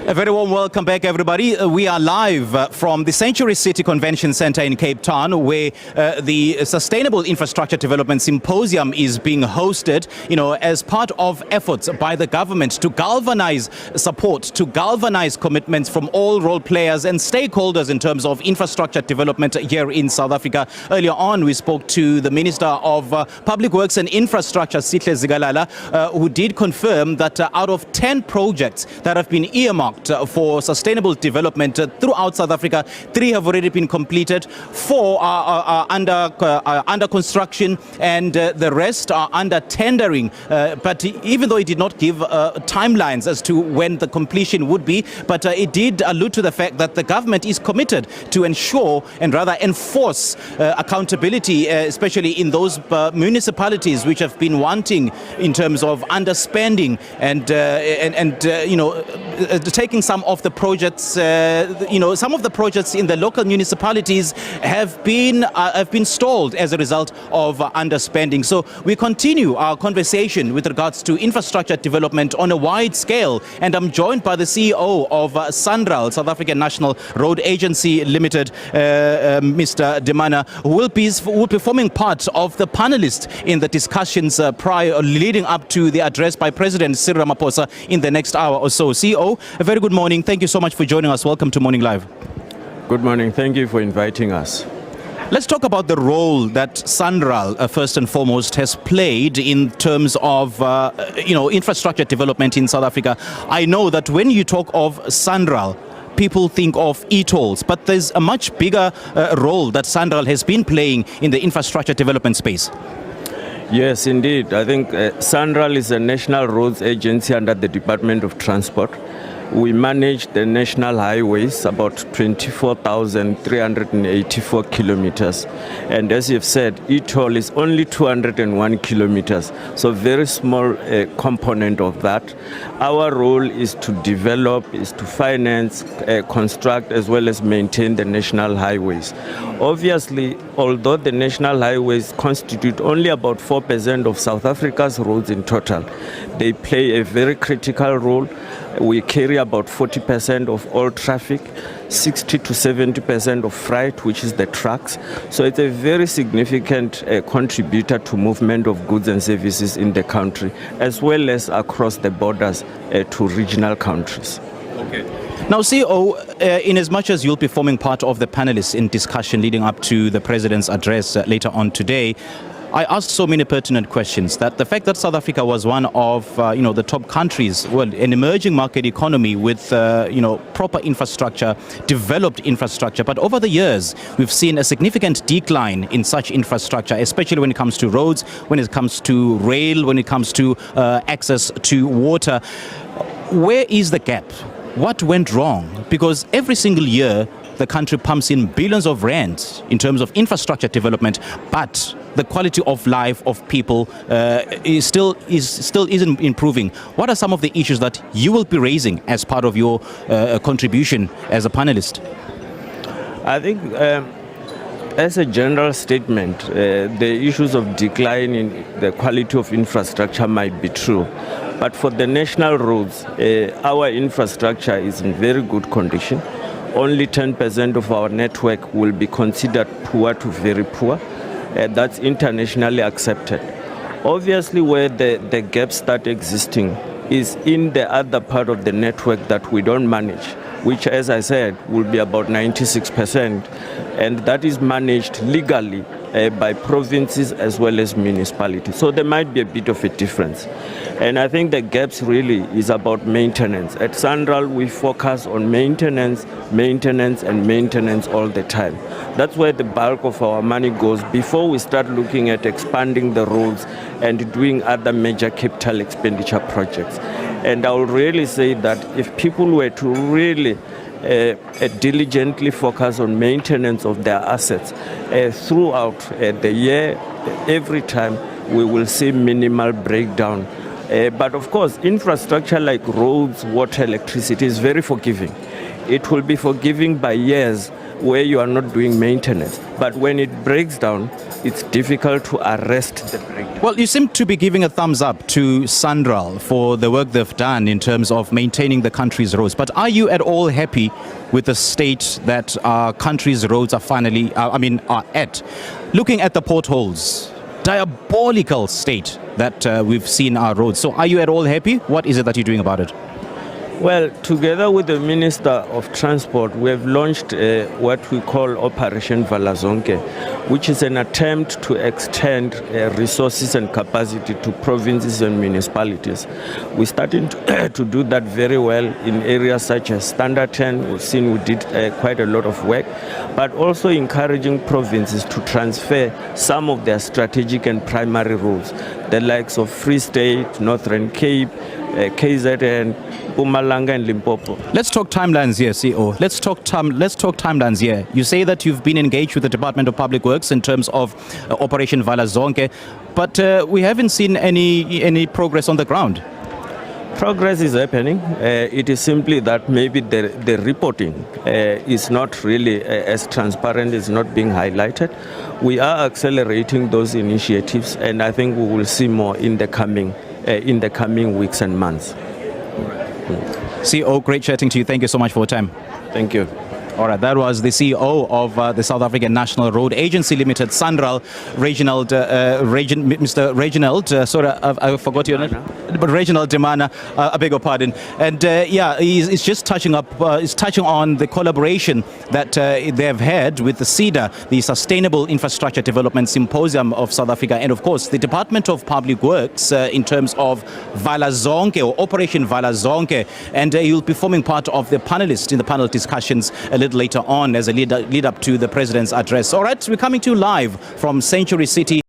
A very warm welcome back, everybody. We are live from the Century City Convention Centre in Cape Town, where the Sustainable Infrastructure Development Symposium is being hosted, as part of efforts by the government to galvanize support, to galvanize commitments from all role players and stakeholders in terms of infrastructure development here in South Africa. Earlier on, we spoke to the Minister of Public Works and Infrastructure, Simphiwe Ncongwane, who did confirm that out of 10 projects that have been earmarked for sustainable development throughout South Africa, 3 have already been completed, 4 are under construction, and the rest are under tendering. But even though it did not give timelines as to when the completion would be, but it did allude to the fact that the government is committed to ensure and rather enforce accountability, especially in those municipalities which have been wanting in terms of underspending and taking some of the projects, some of the projects in the local municipalities have been stalled as a result of underspending. So we continue our conversation with regards to infrastructure development on a wide scale, and I'm joined by the CEO of SANRAL, South African National Road Agency Limited, Mr. Demana, who will be forming part of the panelists in the discussions leading up to the address by President Cyril Ramaphosa in the next hour or so. CEO, a very good morning. Thank you so much for joining us. Welcome to Morning Live. Good morning. Thank you for inviting us. Let's talk about the role that SANRAL, first and foremost, has played in terms of, infrastructure development in South Africa. I know that when you talk of SANRAL, people think of e-tolls, but there's a much bigger role that SANRAL has been playing in the infrastructure development space. Yes, indeed. I think SANRAL is a national roads agency under the Department of Transport. We manage the national highways, about 24,384 kilometers. And as you've said, e-toll is only 201 kilometers, so very small component of that. Our role is to develop, is to finance, construct, as well as maintain the national highways. Obviously, although the national highways constitute only about 4% of South Africa's roads in total, they play a very critical role. We carry about 40% of all traffic, 60 to 70% of freight, which is the trucks. So it's a very significant contributor to movement of goods and services in the country, as well as across the borders to regional countries. Okay. Now, CEO, in as much as you'll be forming part of the panelists in discussion leading up to the President's address later on today, I asked so many pertinent questions that the fact that South Africa was one of the top countries, well, an emerging market economy with proper infrastructure, developed infrastructure, but over the years we've seen a significant decline in such infrastructure, especially when it comes to roads, when it comes to rail, when it comes to access to water. Where is the gap? What went wrong? Because every single year the country pumps in billions of rands in terms of infrastructure development, but the quality of life of people still isn't improving. What are some of the issues that you will be raising as part of your contribution as a panelist? I think as a general statement, the issues of decline in the quality of infrastructure might be true. But for the national roads, our infrastructure is in very good condition. Only 10% of our network will be considered poor to very poor. That's internationally accepted. Obviously, where the gaps start existing is in the other part of the network that we don't manage, which, as I said, will be about 96%, and that is managed legally by provinces as well as municipalities. So there might be a bit of a difference. And I think the gaps really is about maintenance. At SANRAL, we focus on maintenance, and maintenance all the time. That's where the bulk of our money goes before we start looking at expanding the roads and doing other major capital expenditure projects. And I would really say that if people were to really diligently focus on maintenance of their assets throughout the year, every time we will see minimal breakdown. But of course, infrastructure like roads, water, electricity is very forgiving. It will be forgiving by years, where you are not doing maintenance. But when it breaks down, it's difficult to arrest the breakdown. Well, you seem to be giving a thumbs up to SANRAL for the work they've done in terms of maintaining the country's roads. But are you at all happy with the state that our country's roads are are at? Looking at the potholes, diabolical state that we've seen our roads. So are you at all happy? What is it that you're doing about it? Well, together with the Minister of Transport, we have launched what we call Operation Valazonke, which is an attempt to extend resources and capacity to provinces and municipalities. We're starting to do that very well in areas such as Standard 10. We've seen we did quite a lot of work, but also encouraging provinces to transfer some of their strategic and primary roads, the likes of Free State, Northern Cape, KZN, Mpumalanga and Limpopo. Let's talk timelines here, CEO. Let's talk timelines here. You say that you've been engaged with the Department of Public Works in terms of Operation Valazonke, but we haven't seen any progress on the ground. Progress is happening. It is simply that maybe the reporting is not really as transparent, is not being highlighted. We are accelerating those initiatives, and I think we will see more in the coming weeks and months. CEO, great chatting to you. Thank you so much for your time. Thank you. All right, that was the CEO of the South African National Road Agency Limited, SANRAL, Mr. Reginald, I forgot your name, but Reginald Demana, I beg your pardon. And he's just touching on the collaboration that they've had with the SIDSSA, the Sustainable Infrastructure Development Symposium of South Africa, and of course the Department of Public Works in terms of Valazonke or Operation Valazonke. And he'll be forming part of the panelists in the panel discussions a little later on as a lead up to the president's address. All right, we're coming to you live from Century City.